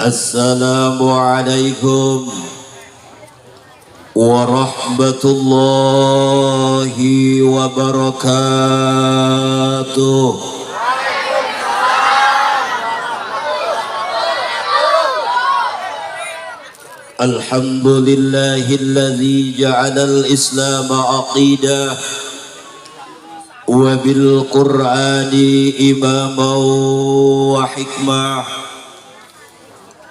Assalamualaikum warahmatullahi wabarakatuh. Alhamdulillahilladzi ja'alal islam aqidah wa bil qur'ani imaman wa hikmah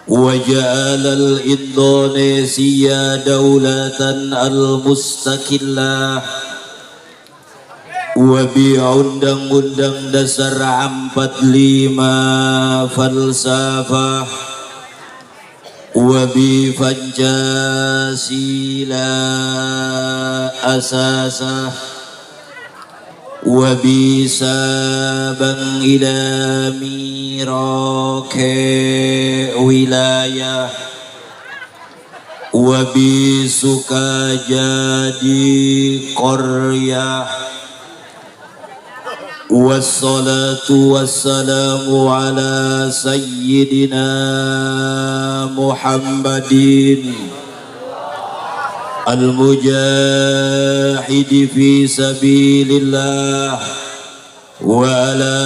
wa ja'alal Indonesia daulatan al-mustaqillah wa bi undang-undang dasar 45 falsafah wa bi Pancasila asasah wa bi sabang ila mirake wilayah wa bi Sukajadi qaryah. Wassalatu wassalamu ala sayyidina Muhammadin al-mujahidi fi sabilillah wa ala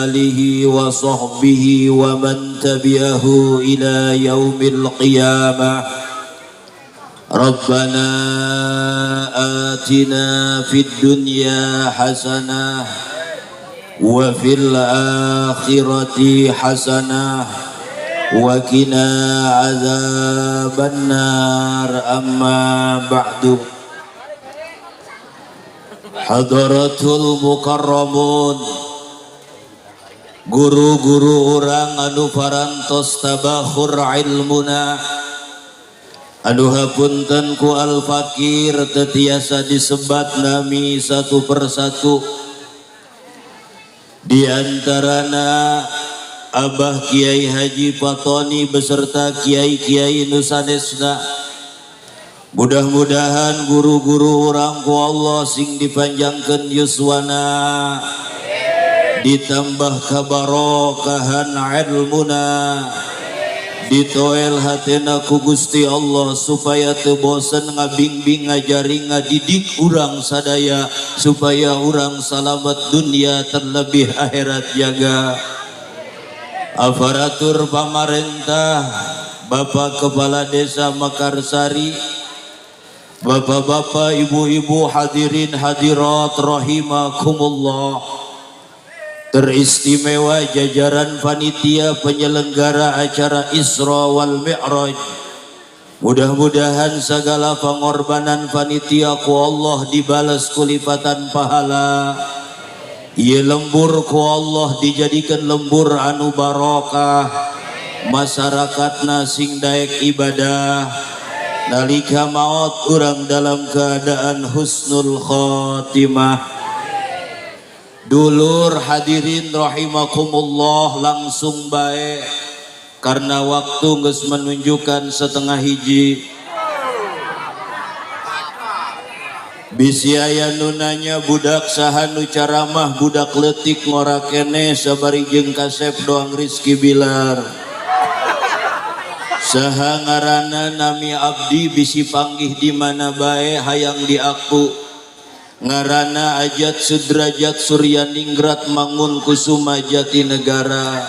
alihi wa sahbihi wa man tabi'ahu ila yaumil qiyamah. Rabbana atina fid dunya hasanah wa fil akhirati hasanah wa qina azabannar. Amma ba'du. Hadaratul mukarramun, guru-guru urang anu parantos tabakhur ilmuna, anu hapunten ku al fakir tetiasa disebat nami satu persatu. Di antarana Abah Kiai Haji Fatoni beserta kiai-kiai nusanesna. Mudah-mudahan guru-guru orang ku Allah sing dipanjangkeun yuswana, ditambah kabarokahan ilmuna, ditoel hatena ku Gusti Allah supaya teu bosen ngabingbing ngajari ngadidik urang sadaya supaya urang salamet dunia terlebih akhirat jaga. Aparatur pamarentah, Bapak Kepala Desa Mekarsari, Bapak-bapak, ibu-ibu, hadirin hadirat rahimakumullah. Teristimewa jajaran panitia penyelenggara acara Isra wal Mi'raj. Mudah-mudahan segala pengorbanan panitia ku Allah dibalas kulipatan pahala. Ieu lembur ku Allah dijadikan lembur anu barokah. Masyarakatna sing daek ibadah. Nalika maut urang dalam keadaan husnul khotimah. Dulur hadirin rahimakumullah, langsung baik karena waktu geus menunjukkan setengah hiji. Bisi aya nu nanya budak saha nu caramah, budak leutik ngorakene sabari jeung kasep doang Rizky Bilar. Saha ngaranna nami abdi bisi panggih di mana bae hayang diaku. Ngarana Ajat Sudrajat Suryaningrat Mangun Kusuma Jatinegara.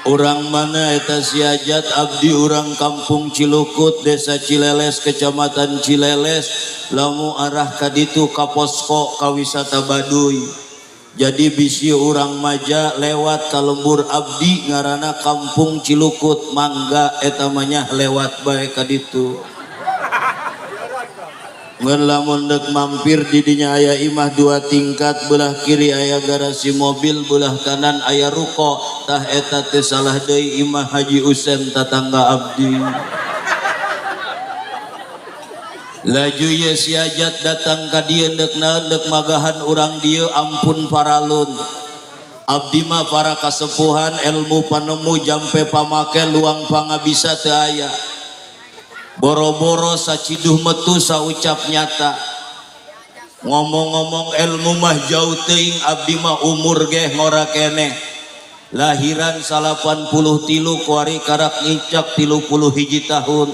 Urang mana eta si Ajat? Abdi urang kampung Cilukut, desa Cileles, kecamatan Cileles. Lamu arah kaditu ka posko kawisata Baduy. Jadi bisi urang maja lewat ka lembur abdi ngarana kampung Cilukut, mangga eta mah lewat bae kaditu. Ngan lamun dek mampir di dinya aya imah 2 tingkat, belah kiri aya garasi mobil, belah kanan aya ruko. Tah eta teh salah deui imah Haji Usen tatangga abdi. Laju ye si Ajat datang ka dieu dek naon dek magahan urang dieu, ampun paralun. Abdi mah para kasepuhan ilmu panemu jampe pamake luang pangabisa teu aya. Boro-boro saciduh metu saucap nyata. ngomong-ngomong ilmu mah jauh teuing abdi mah umur ge ngora keneh lahiran 83 kuari karak ngicak 31 tahun.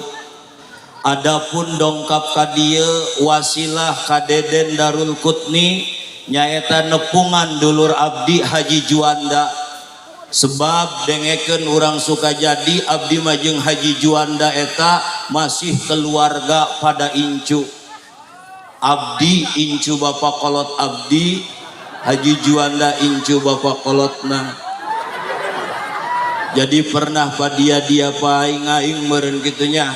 Adapun dongkap ka dieu wasilah ka Deden Darul Qutni nyaeta nepungan dulur abdi Haji Juanda. Sebab dengekeun urang Sukajadi abdi mah jeung Haji Juanda eta masih keluarga pada incu. Abdi incu bapak kolot abdi, Haji Juanda incu bapak kolotna. Jadi pernah padia dia paing aing meureun kitunya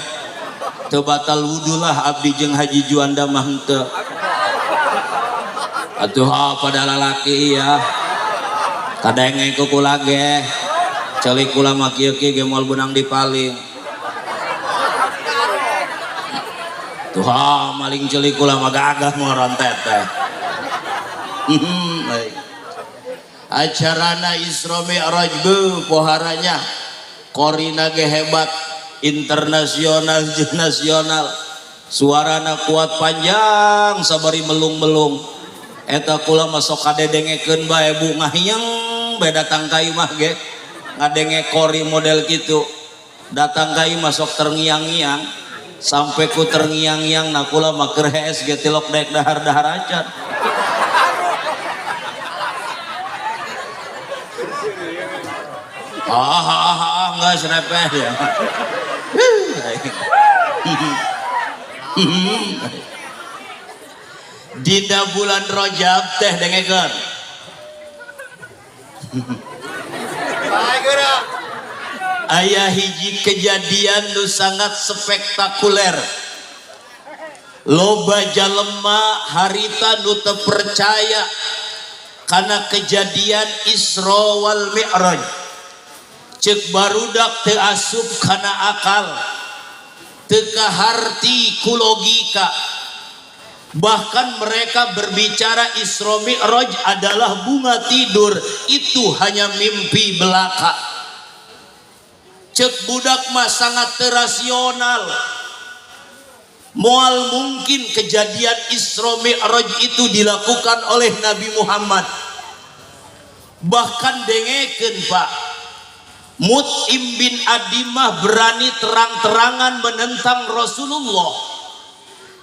teu batal wudu lah abdi jeung Haji Juanda mah henteu. Atuh pada lalaki ya kadenge ku kula ge celik kula mah kieu ge moal benang dipaling. Tuh maling celik kula mah gagah morontet teh. Acarana Isra Mi'raj poharanya korina ge hebat, internasional jeung nasional. Suarana kuat panjang sabari melung-melung. Eta kula masuk kadedengekeun bae Bu ngahiang bae datang ka imah ge ngadenge kori model kitu. Datang ka imah sok terngiang-ngiang sampai ku terngiang-ngiang na kula mah keur hees ge tilok daek dahar-dahar acan. Enggak serepeh ya. Dina bulan Rajab teh dengekeun. Aya hiji kejadian nu sangat spektakuler. Loba jalema harita nu teu percaya kana kejadian Isra wal Mi'raj. Ceuk barudak teu asup kana akal, teu kaharti ku logika. Bahkan mereka berbicara Isra Mi'raj adalah bunga tidur, itu hanya mimpi belaka. Cek budak mah sangat terasional. Moal mungkin kejadian Isra Mi'raj itu dilakukan oleh Nabi Muhammad. Bahkan dengekeun Pak, Mut'im bin Adimah berani terang-terangan menentang Rasulullah.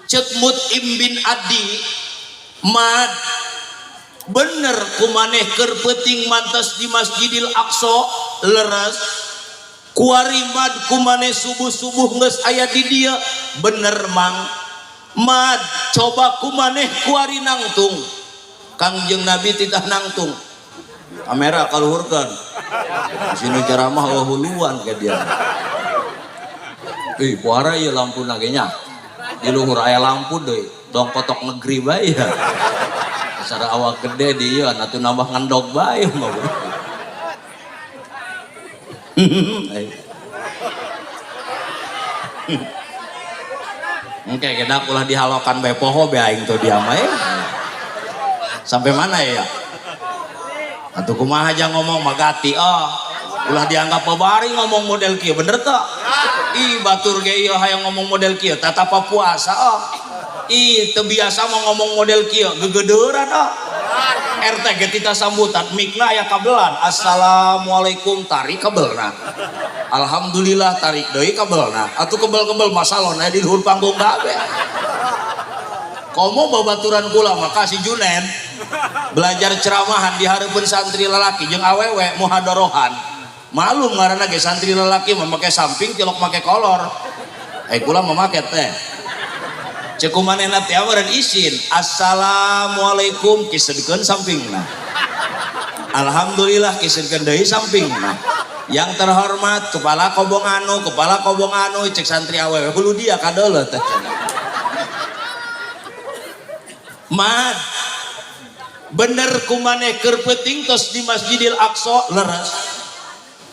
Cek Mut'im bin Adi, mad bener kumaneh keur peuting mantas di Masjidil Aqsa leres. Kuari mad kumaneh subuh-subuh geus aya di dieu, bener mang. Mad coba kumaneh kuari nangtung. Kangjeng Nabi titah nangtung. Kamera kaluhurkeun. Sinu ceramah huluan ke dia. Puara ieu lampuna ge nya. Di luhur aya lampu deui, dong kotok negeri bae ya. Secara awak gede di ieu atuh nambah ngendog bae mah. Oke, kita kulah dihalokan bae poho bae aing tuh dia mah. Sampai mana ya? Atuh kumaha aja ngomong magati ulah dianggap pabari ngomong model kieu bener teu? Ih batur ge ieu hayang ngomong model kieu tatapa puasa ih teu biasa mau ngomong model kieu gegedeuran RT ge tita sambutan mikna aya kabelan assalamualaikum tarik kabelna alhamdulillah tarik deui kabelna atuh kebel-kebel masalahna di luhur panggung bae komo babaturan kula maka si Junen belajar ceramahan di hareupeun santri lalaki jeung awewe muhadarahan. Malum ngaranna ge santri lalaki memakai samping tilok make kolor. Kula memakai teh. Ceuk kumanehna teh aweran isin. Assalamualaikum kisedkeun sampingna. Alhamdulillah kisedkeun deui sampingna. Yang terhormat kepala kobong anu cek santri awewe hulu dia kadeuleut teh. Mad bener kumaneh keur peuting tos di Masjidil Aqsa leres.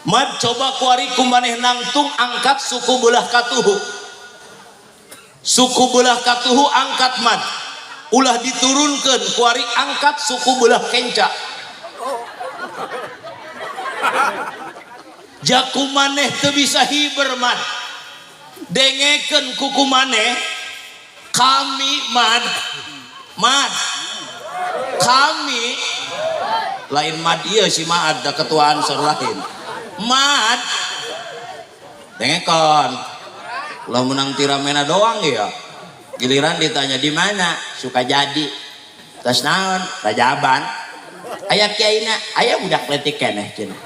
Mad coba kuari kumaneh nangtung angkat suku belah katuhu. Suku belah katuhu angkat mad. Ulah diturunkeun kuari angkat suku belah kenca. Jaku maneh teu bisa hiber mad. Dengekeun kuku maneh kami mad kami lain mad ieu si maad da ketua ansor lain mad dengekon lo menang tiramena doang ya giliran ditanya di mana suka jadi terus naon rajaban aya kiaina aya budak letik keneh cenah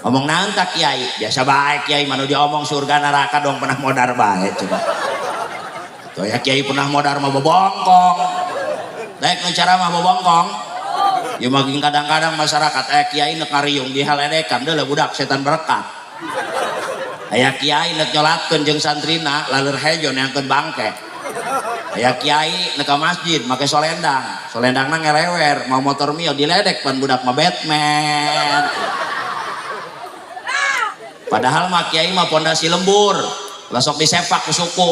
ngomong naon tak kiai biasa bae kiai manu diomong surga neraka dong pernah modar bae cenah tuh ya kiai pernah modar mah bobongkong daek nu cara mah bobongkong ya makin kadang-kadang masyarakat kiai nek ngariung dihaledekan deuleu budak setan berkat aya kiai nek nyolatkeun jeung santrina laleur hejo neangkeun bangke aya kiai nek ka masjid make solendangna ngelewer mau motor mio diledek pan budak mah Batman padahal mah kiai mah pondasi lembur lasok disepak ku suku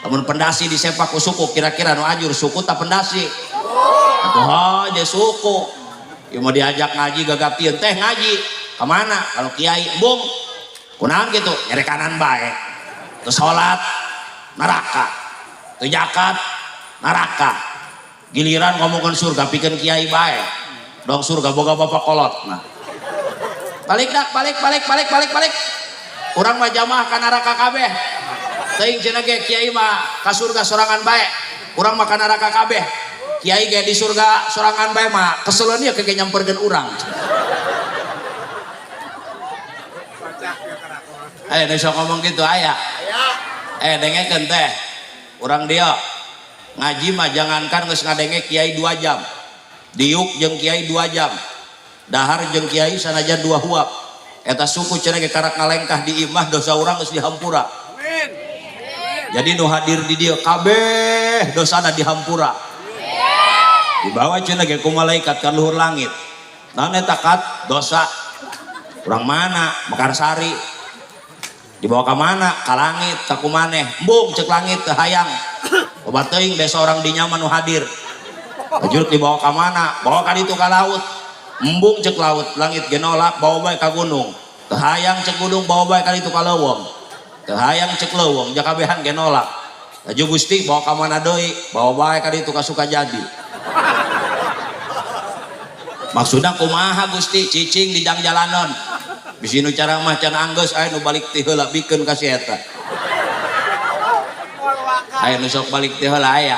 lamun pendasi disepak ku suku kira-kira nu ajur suku tak pendasi atuh aja suku ieu mau diajak ngaji gagapieun teh ngaji kemana kalau kiai bung kunaon gitu nyeri kanan bae terus salat neraka teu zakat neraka giliran ngomongkeun surga pikeun kiai bae dong surga boga bapak kolot nah balik urang mah jamaah ka neraka kabeh teuing cenah ge kiai mah ka surga sorangan bae urang mah ka neraka kabeh kiai ge di surga sorangan bae mah keseleun ieu kege nyamperkeun urang besok ngomong gitu aya dengekeun teh urang dia ngaji mah jangankan geus ngadenge kiai 2 jam diuk jeung kiai 2 jam dahar jeung kiai sanajan 2 huap eta suku cenah ge karak ngalengkah di imah dosa urang geus dihampura amin jadi nu hadir di dieu kabeh dosana dihampura dibawa cenah ge ku malaikat ka luhur langit naon eta kat dosa urang mana Mekarsari dibawa ke mana ke langit ka kumaneh embung cek langit teu hayang obat teuing desa orang dinya manu hadir ajur dibawa ke mana bawa ka ditu ka laut embung cek laut langit ge nolak bawa bae ka gunung teu hayang cek gunung bawa bae ka ditu ka leuweung teu hayang cek leuweung jakabehan ge nolak aju Gusti bawa ka mana deui bawa bae ka ditu ka Sukajadi maksudna kumaha Gusti cicing di jalanon bisi nu cara mah can anggeus aya nu balik ti heula bikeun ka si eta aya nu sok balik ti heula aya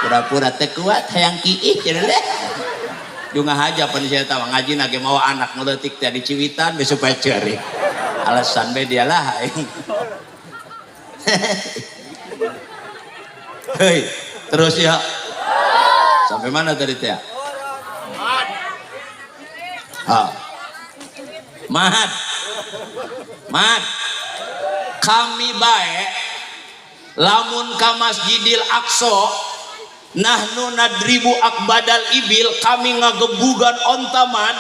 pura-pura teu kuat hayang kiih cenah deh dungah haja pan si eta mah ngajina ge mawa anak nu leutik teh di Ciwitan be supaya ceurik alasan be dia lah hei terus ya sampai mana tadi teh Mat kami bae lamun ka Masjidil Aqsa nahnu nadribu akbadal ibil kami ngagebugan ontaman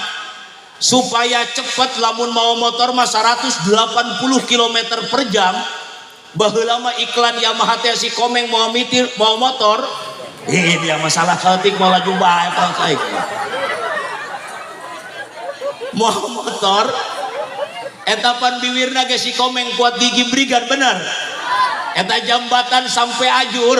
supaya cepet lamun mau motor mah 180 km per jam baheula mah iklan Yamaha teh si Komeng mau motor dia masalah ketik mau laju bae saik mau motor etapan biwirna ge si Komeng kuat gigi brigan bener eta jambatan sampai ajur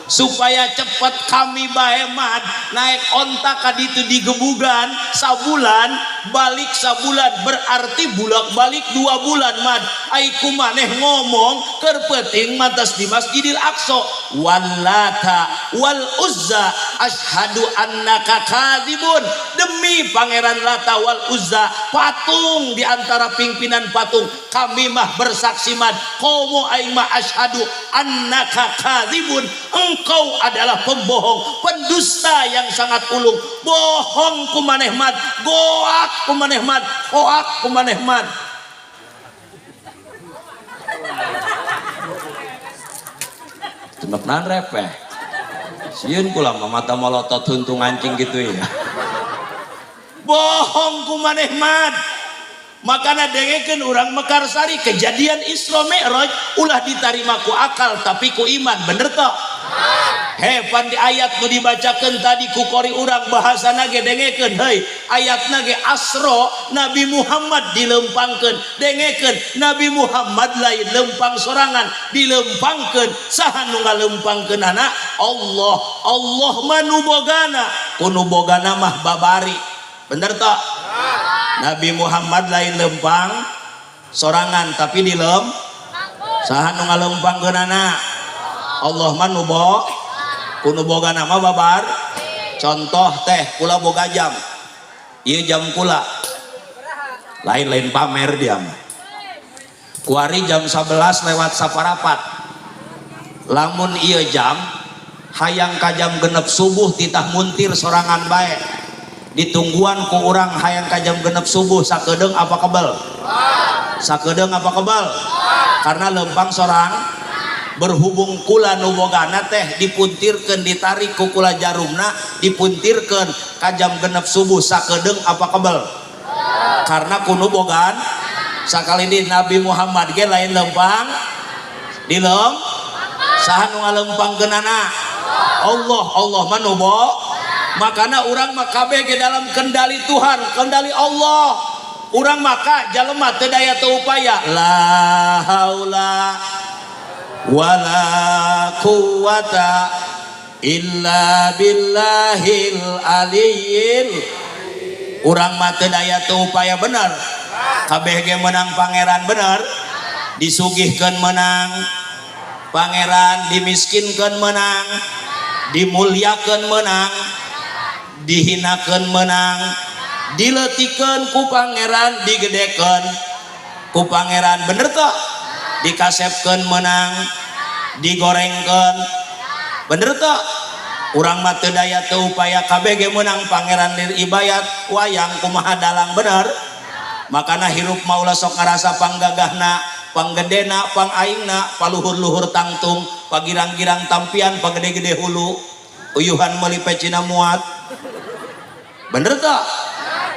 supaya cepat kami bae mad naik onta ka ditu digebugan sabulan balik sabulan berarti bulak balik 2 bulan mad ai kumaneh ngomong keur peuting mantas di Masjidil Aqsa wallata wal uzza asyhadu annaka kadzibun demi pangeran Lata wal Uzza patung di antara pimpinan patung kami mah bersaksi mad komo aing mah asyhadu annaka kadzibun engkau adalah pembohong pendusta yang sangat ulung bohong kumaneh mad goak kumaneh mad hoak kumaneh mad tenepnan repeh sieun kula mata molotot huntung anjing gitu ya bohong kumaneh mad makana dengekeun urang Mekarsari kejadian Isra Mi'raj ulah ditarima ku akal tapi ku iman bener toh Hepan di ayat nu dibacakan tadi ku kori urang bahasana ge dengekeun heuy ayatna ge asro Nabi Muhammad dilempangkeun dengekeun Nabi Muhammad lain lempang sorangan dilempangkeun saha nu ngalempangkeunana Allah Allah mah nu bogana kudu bogana mah babari bener tah Nabi Muhammad lain lempang sorangan tapi dilem saha nu ngalempangkeunana Allah mah nu kuno boga nama babar contoh teh kula boga jam iya jam kula lain-lain pamer dia kuari jam 11 lewat saparapat lamun iya jam hayang ka jam genep subuh titah muntir sorangan bae ditungguan ku urang hayang ka jam genep subuh sakedeung apa kebal sakedeung apa kebal karena lempang sorang berhubung kula nu bogana teh dipuntirkeun ditarik ku kula jarumna dipuntirkeun ka jam genep subuh sakedeung apa kebal karena kuno bogan sakali di Nabi Muhammad ge lain lempang dilem saha nu ngalempangkeunana Allah Allah mah nu makana urang mah kabeh ge dalam kendali Tuhan kendali Allah urang maka jalema teu daya teu upaya la haula wala quwata illa billahil aliyyil urang mah teu daya teu upaya bener kabeh ge menang pangeran bener disugihkeun menang pangeran dimiskinkeun menang dimuliakeun menang dihinakeun menang dileutikeun ku pangeran digedekeun ku pangeran bener teh dikasepkeun menang digorengkeun bener teh urang mah teu daya teu upaya kabeh ge meunang pangeran lir ibayat wayang kumaha dalang bener makana hirup maula sok ngarasa panggagahna panggedena pangaingna paluhur-luhur tangtung pagirang-girang tampian pagede-gede hulu uyuhan meuli pecina muat bener teh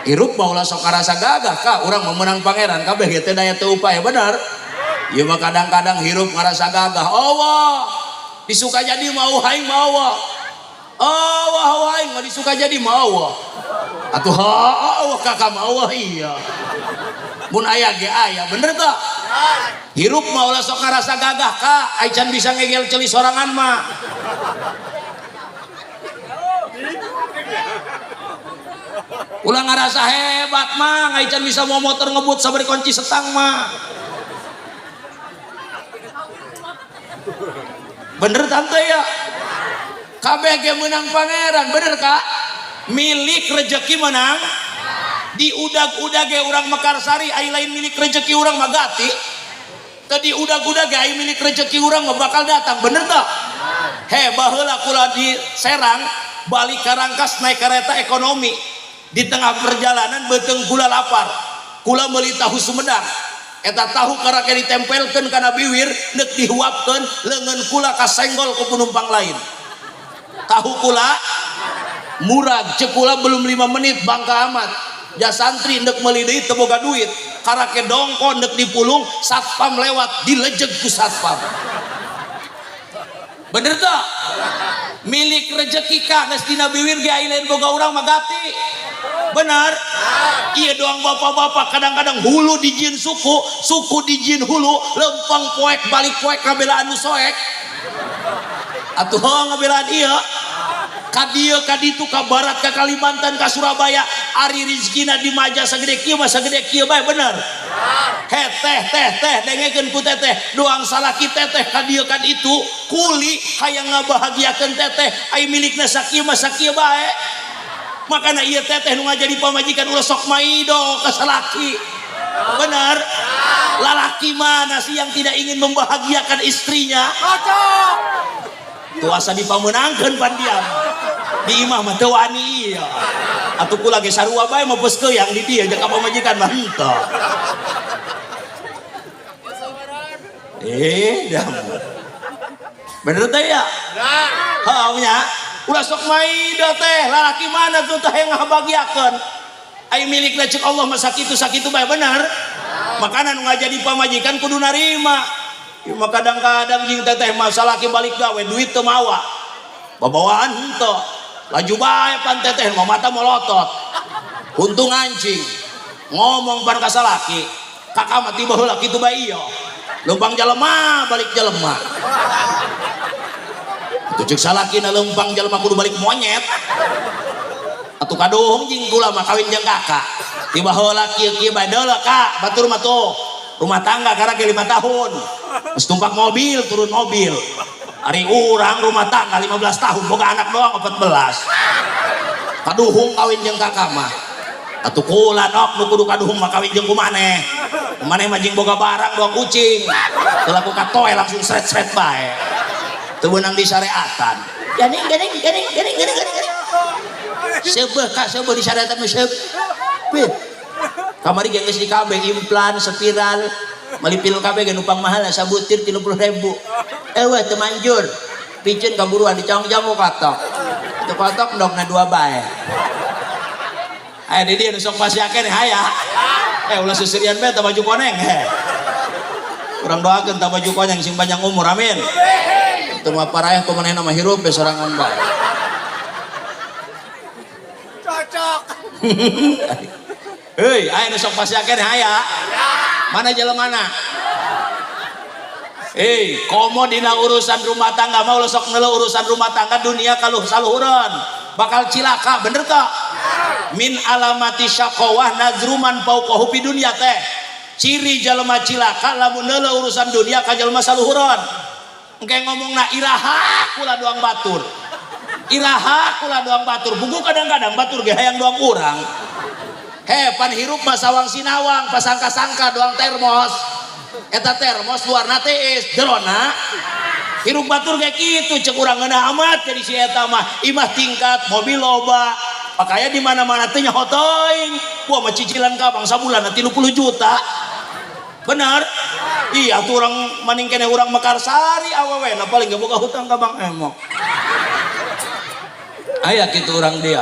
hirup maula sok ngarasa gagah ka urang meunang pangeran kabeh ge teu daya teu upaya bener. Ya mah kadang-kadang hirup ngerasa gagah Allah disuka jadi mau haing mau Allah haing mah disuka jadi mau atuh Allah kakak mau iya mun aya ge aya bener teh hirup mah ulah sok ngarasa gagah ka ai can bisa ngegel ceuli sorangan mah ulah ngarasa hebat mah ai can bisa mau motor ngebut sabari kunci setang mah bener tante ya kabeh ge menang pangeran bener kak milik rezeki menang di udag-udag ge urang Mekarsari ai lain milik rezeki urang magati tadi udag-udag ge ai milik rezeki urang mah bakal datang bener tah he baheula kula di Serang balik ka Rangkas naik kereta ekonomi di tengah perjalanan beuteung kula lapar kula meuli tahu Sumedang eta tahu karake ditempelkeun kana biwir neuk dihuapkeun leungeun kula kasenggol ku penumpang lain tahu kula murag ceuk kula belum 5 menit bangka amat ja santri neuk meuli deui teu boga duit karake dongko neuk dipulung satpam lewat dilejeg ku satpam bener teh milik rezeki ka geus dina biwir ge lain boga urang magati benar iya doang bapak-bapak kadang-kadang hulu dijieun suku dijieun hulu lempang poek balik poek kabela anu soek atuh ngabelaan iya ka dieu ka ditu ka barat ka Kalimantan ka Surabaya ari rizkina di maja sagede kieu mah sagede kieu bae bener he teh dengekeun ku teteh doang salaki teteh ka dieu ka ditu kuli hayang ngabahagiakeun teteh ai milikna sakieu mah sakieu bae makanya iya teteh nu ngajadi pamajikan ulah sok maido ka salaki benar lalaki mana sih yang tidak ingin membahagiakan istrinya tuh asa dipameunangkeun pan diam di imah mah teu wani iya atuh kula ge sarua bae mah peus yang di dieu jeung ka pamajikan mah henteu dam bener teh ya heuh nya ulah sok maido teh lalaki mana tuh teh yang ngabagiakeun ai milikna ceuk Allah mah sakitu bae bener makana nu ngajadi pamajikan kudu narima mah kadang-kadang jeung teteh mah salaki balik gawe duit teu mawa babawaan henteu laju bae pantai teh mata molotot untung anjing ngomong pan ka salaki kakak mah tiba heula kitu bae ieu leumpang jelema balik jelema atuh ceuk salaki na leumpang jelema kudu balik monyet atuh kaduhung jeung kula mah kawin jeung kakak tiba heula kieu bae deuleu kak batur mah tuh rumah tangga karena ke 5 tahun terus tumpak mobil turun mobil hari urang rumah tangga 15 tahun boga anak doang 14 kaduhung kawin jeung kakak mah atuh kula nok nu kudu kaduhung mah kawin jeung kumaneh kumaneh mah jeung boga barang doang kucing teu laku katoe langsung sret-sret bae teu beunang disyariatan ganing seubeuh kak seubeuh disyariatan mah seubeuh kamari geus di KB implan spiral malipil KB ge numpang mahal sabutir 30.000 weh teu manjur piceun kaburuan dicaong jamu kotok teu kotok ndokna 2 bae aya di dieu nu sok pasiakeun haya ulah susirian bae teu baju koneng urang doakeun teu baju koneng sing panjang umur amin teu mah paraeh kumanehna mah hirup be sorangan bae cocok hei aya nu sok pasiakeun haya mana jelemana komo dina urusan rumah tangga mau sok ngeuleuh urusan rumah tangga dunia kaluh saluhureun bakal cilaka bener teu min alamati syaqawah nazruman fauqahu fi dunya teh ciri jelema cilaka lamun ngeuleuh urusan dunia ka jelema saluhureun engke ngomongna iraha kula doang batur buku kadang-kadang batur ge hayang doang urang pan hirup mah sawang sinawang pasangka-sangka doang termos eta termos luarna teh jerona hirup batur kayak gitu cek urang ngeunah amat jadi si eta mah imah tingkat mobil loba pakaya di mana-mana teh nyaho teuing gua mah cicilan kabang sabulan 30 juta bener iya tuh urang maning kene urang Mekarsari awewe na paling gak boga hutang kabang emok aya kitu urang dia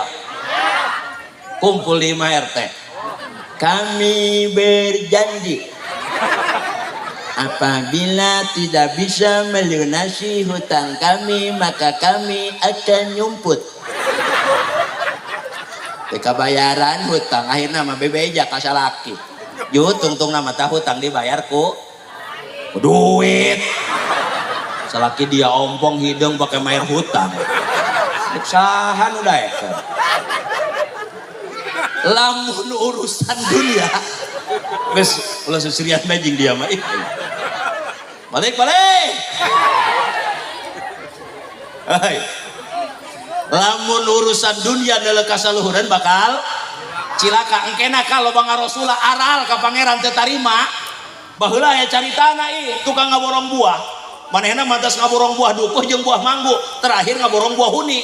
kumpul di 5 RT kami berjanji apabila tidak bisa melunasi hutang kami maka kami akan nyumput teka bayaran hutang akhirnya mah bebeja ka salaki yut tungtung nama tah hutang dibayar ku duit salaki dia ompong hidung pakai mayar hutang sahan udah ya lamun urusan dunia wes ulah susirian bajing dia mah balik lamun urusan dunia adalah kasaluhuran bakal cilaka engkena kalau bang Rasulullah aral ka pangeran teu tarima baheula aya caritana tukang ngaborong buah manehna mantas ngaborong buah dukuh jeung buah manggu terakhir ngaborong buah huni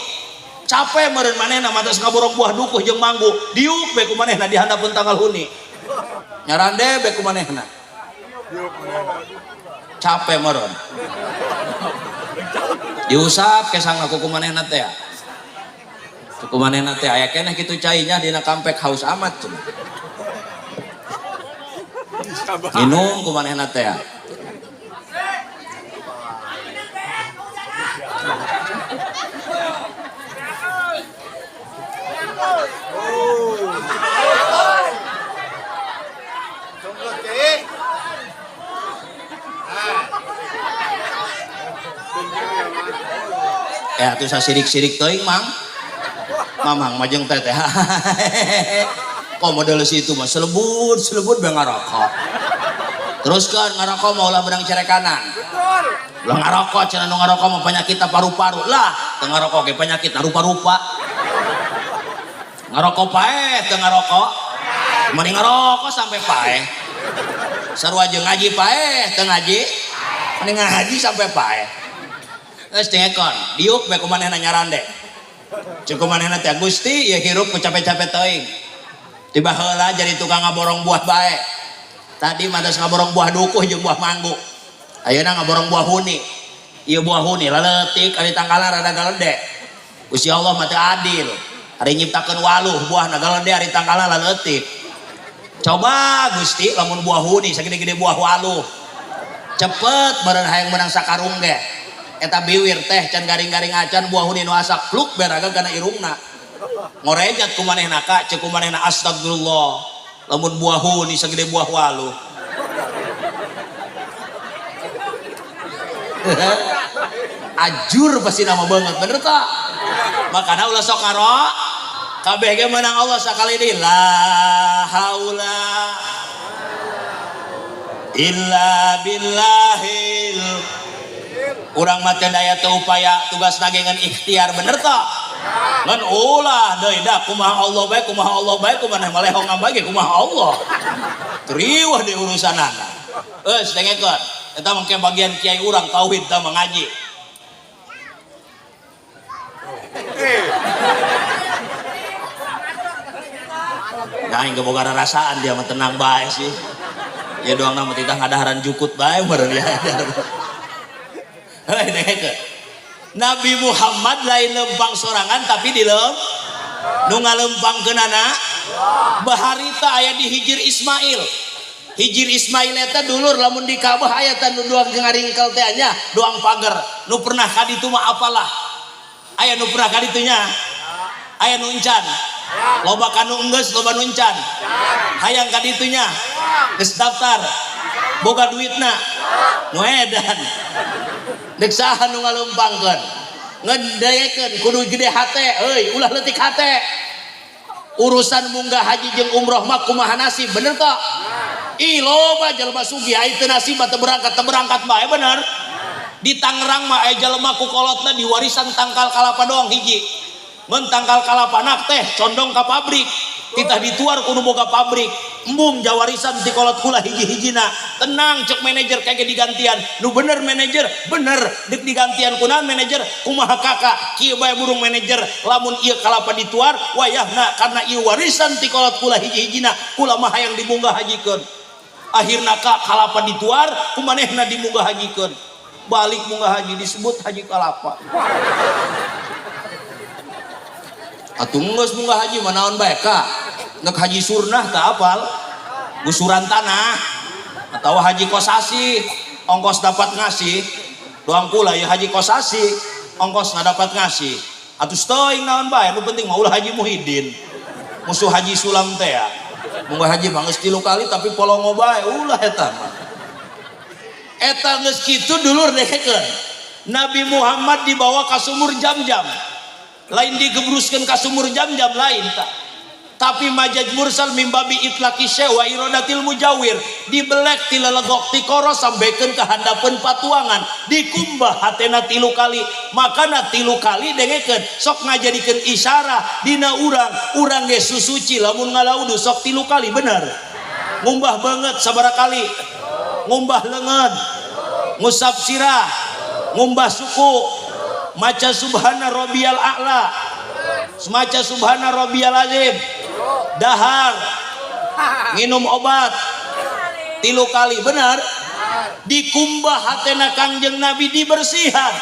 capek meureun manehna mantas ngaborong buah dukuh jeung manggu diuk be ku manehna di handapeun tanggal huni nyarande be ku manehna capek meureun diusap kesang aku ku manehna teh ku manehna teh aya keneh kitu cainya dina kampek haus amat tuh minum ku manehna teh tuh sasirik-sirik teuing mang mamang majeng teh kok model situ mah selebut be ngarokok teruskan ngarokok mau ulah benang cerekanan ulah ngarokok cenah nu ngarokok mah penyakit paru-paru lah teu ngarokok ge penyakit rupa-rupa ngarokok paeh teu ngarokok mending ngarokok sampai paeh sarua jeung ngaji paeh teu ngaji mending ngaji sampai paeh geus tengekon diuk be kumanehna nyarande ceuk kumanehna teh Gusti ieu hirup ku capek-capek teuing tiba heula jadi tukang ngaborong buah bae tadi mantas ngaborong buah dukuh jeung buah manggu ayeuna ngaborong buah huni ieu buah huni laletik ari tangkalan rada galede Gusti Allah mah teu adil ari nyiptakeun waluh buahna galede ari tangkalan laletik coba Gusti lamun buah huni sagede-gede buah waluh cepet beureun hayang menang sakarung ge eta biwir teh can garing-garing acan buah huni nu asak pluk beraga kana irungna ngorejat kumanehna ka ceuk kumanehna astagfirullah lamun buah huni sagede buah walu ajur pasti nama banget bener tak makanya ulah sok karo kabeh ge menang Allah sakali deui la haula illa billahil urang mah teu daya teu upaya tugas nagengan ikhtiar bener tak ngan ulah deui da kumaha Allah bae kumaha malehong ngambage kumaha Allah triwah di urusanana eus dengekeun eta mangke bagian kiai urang tauhid tah ngaji nah hingga boga rasaan dia mah tenang bae sih ya doang nama titah ngadaharan jukut bae meureun ya heuh dengekeun Nabi Muhammad lain lempang sorangan tapi di nu ngalempangkeunana baharita aya di hijir Ismail eta dulur lamun di Ka'bah aya nu doang ngaringkel teh nya doang pager nu pernah ka ditu mah apalah aya nu pernah ka ditu nya aya nu encan loba kanu enggeus loba nu encan hayang ka ditu nya geus daftar boga duitna nu edan deuk saha nu ngalempangkeun ngedayekeun kudu gede hate euy ulah leutik hate urusan munggah haji jeung umroh mah kumaha nasib bener teh ih loba jalma sugih aya teu nasib teu berangkat bae bener di Tangerang mah aya jalma ku kolotna di warisan tangkal kalapa doang hiji mun tangkal kalapa teh condong ka pabrik titah dituar kudu boga pabrik embung jawarisan ti kolot kula hiji-hijina tenang cek manajer kage digantian nu bener manajer bener dek digantian kunaon manajer kumaha kakak kieu bae burung manajer lamun ieu kalapa dituar wayahna karena ieu warisan ti kolot kula hiji-hijina kula mah hayang dimunggah hajikeun akhirna ka kalapa dituar kumanehna dimunggah hajikeun balik munggah haji disebut haji kalapa atuh geus munggah haji mah naon bae ka nek haji surnah teu apal gusuran tanah atau haji kosasi ongkos dapat ngasih doang pula ya haji kosasi ongkos nggak dapat ngasih atuh teuing naon bae nu penting mah ulah haji Muhyiddin musuh haji Sulam teh ya munggah haji mah geus 3 kali tapi polongo bae ulah eta geus kitu dulur dekeun Nabi Muhammad dibawa ka sumur Jam-Jam lain digebruskeun ka sumur Jam-Jam lain tak tapi majaj mursal mimbabi itlaqi wa iradatil mujawir dibelek ti lelegok ti koro sambekeun ka handapeun patuangan dikumbah hatena 3 kali makana 3 kali dengekeun sok ngajadikeun isyarah dina urang ge susuci lamun ngalaudu sok 3 kali bener ngumbah banget sabaraha kali ngumbah leungeun ngusap sirah ngumbah suku maca subhana rabbiyal a'la maca subhana rabbiyal azim dahar minum obat 3 kali benar dikumbah hatena Kangjeng Nabi dibersihan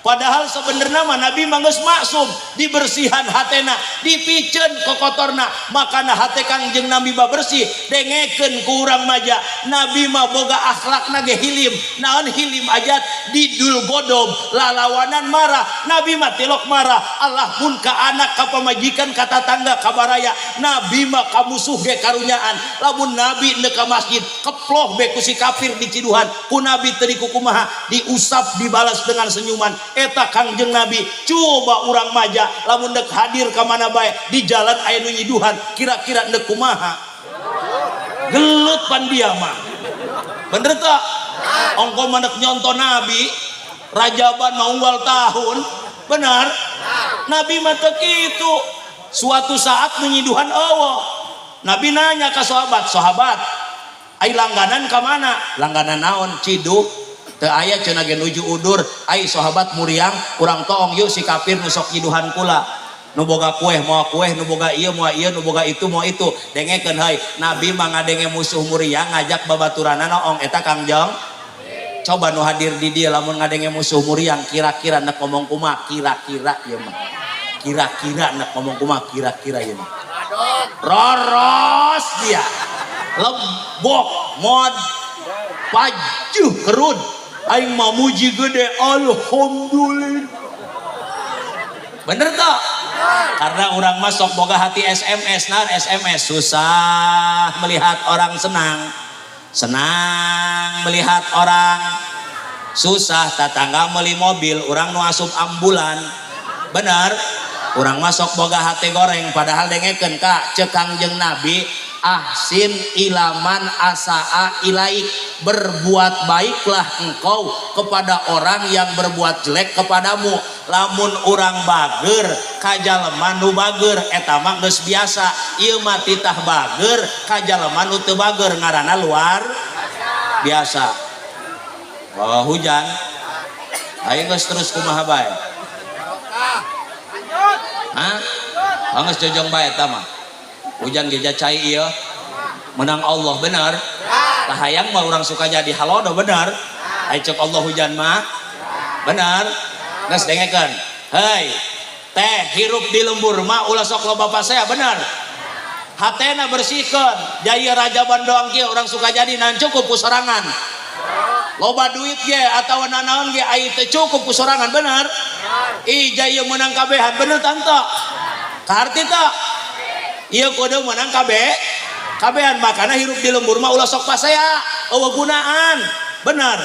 padahal sebenarnya mah Nabi manggeus maksum dibersihan hatena dipiceun kokotorna makana hate Kangjeng Nabi mah bersih dengekeun ku urang maja Nabi mah boga akhlakna ge hilim naon hilim ajat didul godom lalawanan marah Nabi mah tilok marah Allah mun ka anak ka pamajikan ka tatangga ka baraya Nabi mah ka musuh ge karunyaan lamun Nabi neuk ka masjid keploh be ku si kafir diciduhan ku Nabi teu dikukumaha diusap dibalas dengan senyuman eta Kangjeng Nabi coba urang maja lamun dek hadir ka mana bae di jalan aya nu nyiduhan kira-kira dek kumaha gelut pan dia mah bener teh ongko mandek nyonton Nabi Rajaban mau unggal tahun benar Nabi mah teu kitu suatu saat nu nyiduhan eueuh Nabi nanya ka sahabat ai langganan ka mana langganan naon ciduk teu aya cenah ge nuju udur ai sahabat muriang urang toong yeuh si kafir nu sok nyiduhan kula nu boga kueh moal kueh nu boga ieu moal ieu nu boga itu moal itu dengekeun heuy Nabi mah ngadenge musuh muriang ngajak babaturanana ong eta Kangjeng coba nu hadir di dieu lamun ngadenge musuh muriang kira-kira nek ngomong kumaha kira-kira ieu mah kira-kira nek ngomong kumaha kira-kira ieu mah roros dia lebok mod pajuh kerud aing mamuji gede alhamdulillah. Bener tak? Karena orang masuk boga hati SMS, nah SMS susah melihat orang senang, senang melihat orang susah. Tetangga beli mobil, orang nu asup ambulan. Bener? Orang masuk boga hati goreng, padahal dengekeun Kak cek Kangjeng Nabi, ahsin ilaman asaa ilaik, berbuat baiklah engkau kepada orang yang berbuat jelek kepadamu. Lamun orang bager kajalema nu bager eta mah geus biasa, ieu mah titah bager kajalema nu teu bager ngaranna luar biasa. Hujan ayo geus terus kumaha bae. Hah? Geus jojong bae eta mah. Hujan geja cai ieu menang Allah bener. Tah hayang mah urang suka jadi halodo bener. Ai cek Allah hujan mah bener. Geus dengekeun. Hei, teh hirup di lembur mah ulah sok loba pasea bener. Hatena bersihkeun. Jaya raja bandoang kieu urang suka jadi nan cukup ku sorangan. Loba duit ge atawa nanaon ge ai teu cukup ku sorangan bener. Ih jaya menang kabehan bener tante. Kaharti teh ieu kudu menang kabehan makana hirup di lembur mah ulah sok pasea eueuh gunaan bener.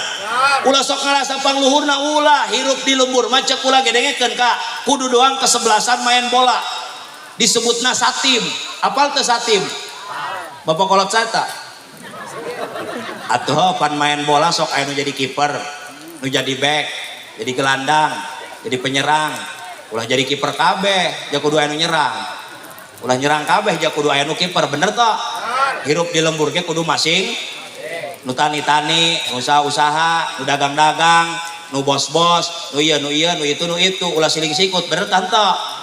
Ulah sok ngarasa pangluhurna ulah hirup di lembur mah cek ulah ge dengekeun Kak kudu doang kesebelasan main bola disebutna satim. Apal teu satim? Bapak kolot sata atuh pan main bola sok aya nu jadi kiper, nu jadi back, jadi gelandang, jadi penyerang, ulah jadi kiper kabeh, ja kudu aya nu nyerang. Ulah nyerang kabeh ja kudu aya nu kiper, bener toh? Hirup di lembur ge kudu masing, nu tani-tani, nu usaha-usaha, nu dagang-dagang, nu bos-bos, nu ieu nu itu, ulah siling sikut, bener tante?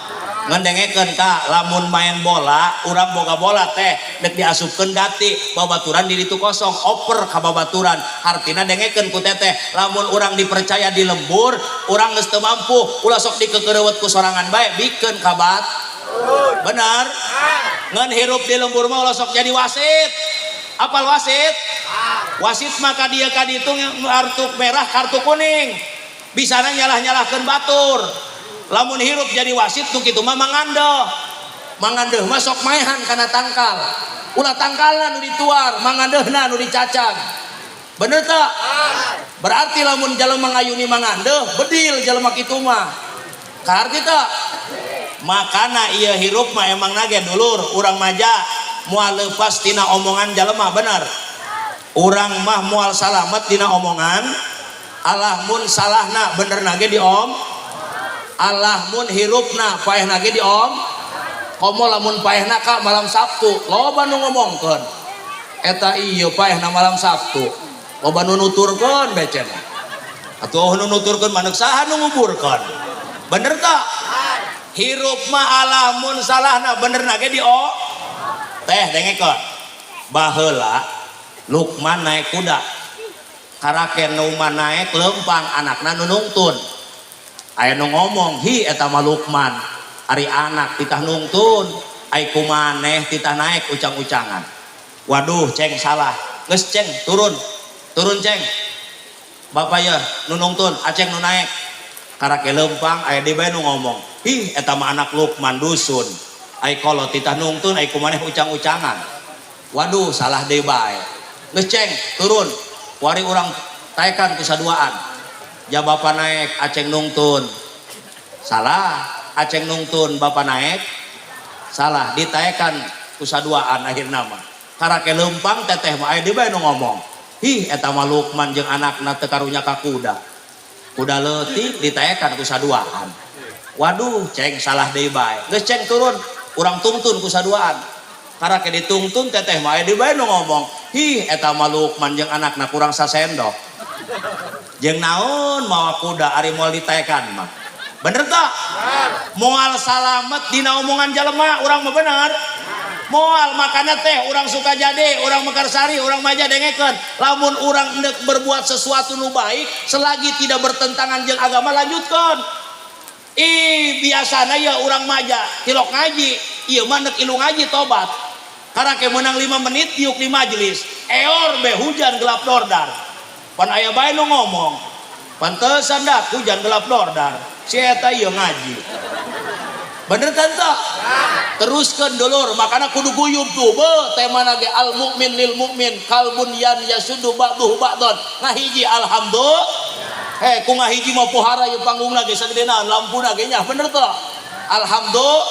Ngendengekeun Kak, lamun main bola, urang boga bola teh, dek diasupkeun gati, babaturan di ditu kosong, oper ka babaturan. Hartina dengekeun ku teteh, lamun urang dipercaya di lembur, urang geus teu mampu, ulah sok dikekeureuweut ku sorangan bae, bikeun kabat. Benar? Ngan hirup di lembur mah ulah sok jadi wasit. Apal wasit? Wasit maka dia kaditu kartu merah, kartu kuning. Bisana nyalah-nyalahkeun batur. Lamun hirup jadi wasit tuh kitu mah mangandeuh mah sok maehan kana tangkal. Ulah tangkalna nu dituar, mangandeuhna nu dicacag. Bener tak? Berarti lamun jalema ngayuni mangandeuh, bedil jalema kitu mah. Kaharti tak? Makana ieu hirup mah emang nage dulur, urang maja moal leupas tina omongan jalema bener. Urang mah moal salamet dina omongan, alahmun salahna bener nage di om. Alahmun hirupna paehna ge di om. Komo lamun paehna Kak malam Sabtu, loba nu ngomongkeun. Eta ieu paehna malam Sabtu. Loba nu nuturkeun becen. Atuh nu nuturkeun manuk saha nu nguburkeun. Bener tak? Hirup mah alahmun salahna bener nage di om. Teh dengekeun. Baheula Lukman naik kuda. Karaken nu naik lempang anakna nu nungtun. Aya nu ngomong, hi eta mah Lukman, ari anak titah nungtun, ai kumaneh titah naik ucang-ucangan. Waduh, ceng salah. Geus ceng, turun ceng. Bapak ya nu nungtun, aceng nu naik. Karake lempang aya di bae nu ngomong, hi eta mah anak Lukman dusun. Ai kolot titah nungtun, ai kumaneh ucang-ucangan. Waduh, salah deui bae. Geus ceng, turun. Wari urang taekan ku saduaan. Ya bapak naik, aceng nungtun. Salah, aceng nungtun bapak naik. Salah, ditaekan kusaduaan akhir nama. Karake lempang teteh mah aya di bae nu ngomong. Hi eta mah Lukman jeung anakna teu karunya ka kuda. Kuda leutik ditaekan kusaduaan. Waduh, ceng salah deui bae. Geus ceng turun, urang tungtun kusaduaan. Karake ditungtun teteh mah aya di bae nu ngomong. Hi eta mah Lukman jeung anakna kurang sasendok. Jeung naon mawa kuda ari moal ditaekan mah. Bener tak? Moal salamet dina omongan jalema urang mah bener. Moal makana teh urang suka jadi, urang mekarsari, urang maja dengekeun. Lamun urang hendak berbuat sesuatu nu baik selagi tidak bertentangan jeung agama lanjutkeun. Biasana ya urang maja tilok ngaji, ieu mah neuk ilu ngaji tobat. Karena ke menang 5 menit tiuk di majelis. Eor be hujan gelap dordar. pan aya bae nu ngomong pantesan dah hujan gelap dordar si eta ieu ngaji bener tante teruskan dulur makana kudu guyub tuh be temana ge al mukmin lil mukmin kal bunyan yasudu ba'duhu ba'don ngahiji alhamdulillah ku ngahiji mah pohara ieu panggungna ge sagedena lampuna ge nya bener teh alhamdulillah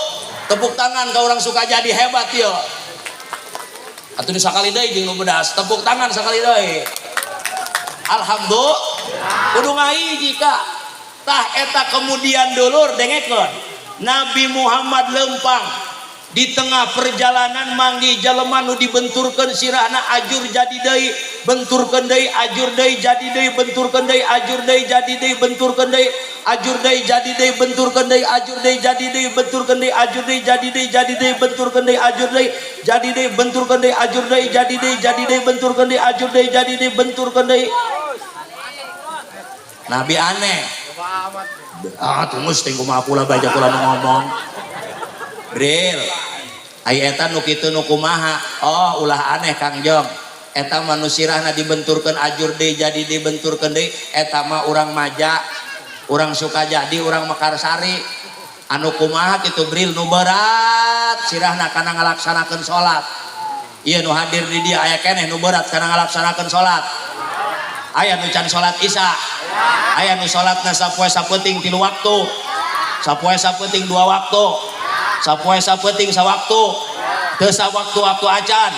tepuk tangan ka orang suka jadi hebat ieu atuh nu sakali deui jeung nu bedas tepuk tangan sakali deui alhamdulillah kudu ngahiji ka tah eta kemudian dulur dengekeun Nabi Muhammad lempang di tengah perjalanan manggi jelema nu dibenturkeun sirahna ajur jadi deui benturkeun deui ajur deui jadi deui benturkeun deui ajur deui jadi deui benturkeun deui ajur deui jadi deui benturkeun deui ajur deui jadi deui benturkeun deui ajur deui jadi deui jadi deui benturkeun deui ajur deui jadi deui benturkeun deui ajur deui jadi deui jadi deui benturkeun deui ajur deui jadi deui benturkeun deui Nabi aneh tunggu setengku pula baca pula ngomong Bril ai eta nu kitu nu kumaha oh ulah aneh Kang Jong eta manusirahna dibenturkeun ajur deui jadi dibenturkeun deui eta mah urang Maja urang Sukajadi urang Mekarsari anu kumaha kitu Bril nu berat sirahna kana ngalaksanakeun salat ieu nu hadir di dia aya keneh nu berat kana ngalaksanakeun salat aya nu can salat Isya aya nu salatna sapoe sapeuting 3 waktu sapoe sapeuting 2 waktu sapoe sapeuting sawaktu teu sawaktu-waktu acan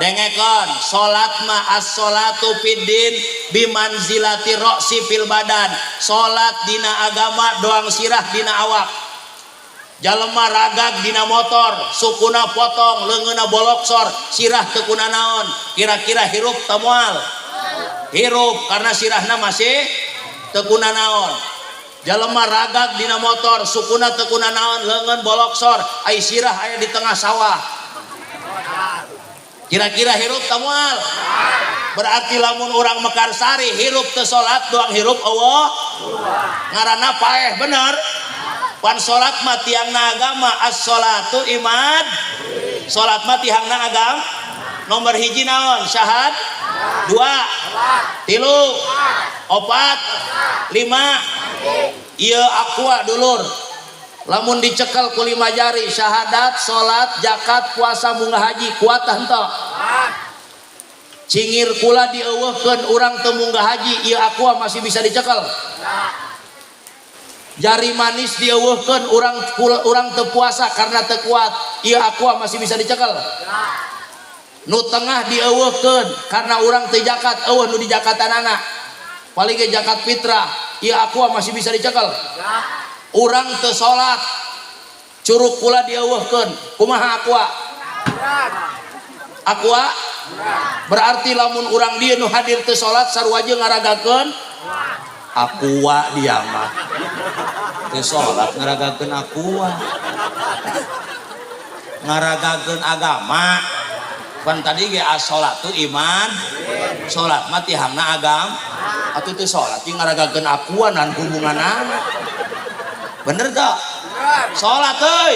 dengekeun salat mah as-salatu fiddin bimanzilati ra'si fil badan salat dina agama doang sirah dina awak jalema ragag dina motor sukuna potong leungeunna boloksor sirah teu kuna naon kira-kira hirup teu moal hirup karena sirahna masih tekuna naon jalema ragag dina motor sukuna tekuna naon leungeun boloksor ai sirah aya di tengah sawah kira-kira hirup teu moal berarti lamun urang Mekarsari hirup teu salat doang hirup Allah ngaranna paeh bener pan salat mah tiangna agama as-salatu imad salat mah tiangna agama nomor hiji naon syahad 2 3 4 5 ieu aqua dulur lamun dicekel ku 5 jari syahadat salat zakat puasa munggah haji kuat henteu cingir kula dieuweuhkeun urang teu munggah haji ieu aqua masih bisa dicekel jari manis dieuweuhkeun urang teu puasa karena teu kuat ieu aqua masih bisa dicekel nu tengah dieuweuhkeun karena urang teu zakat eueuh nu dijakatanana paling ge zakat fitrah ieu aqua masih bisa dicekel urang teu salat curug kula dieuweuhkeun kumaha aqua berarti lamun urang dieu nu hadir teu salat sarua jeung ngaragakeun aqua dia mah teu salat ngaragakeun aqua ngaragakeun agama kan tadi ge as-salatu iman salat mah tihangna agama atuh teu salat jeung ngaragakeun aqua nan hubunganna bener teu salat euy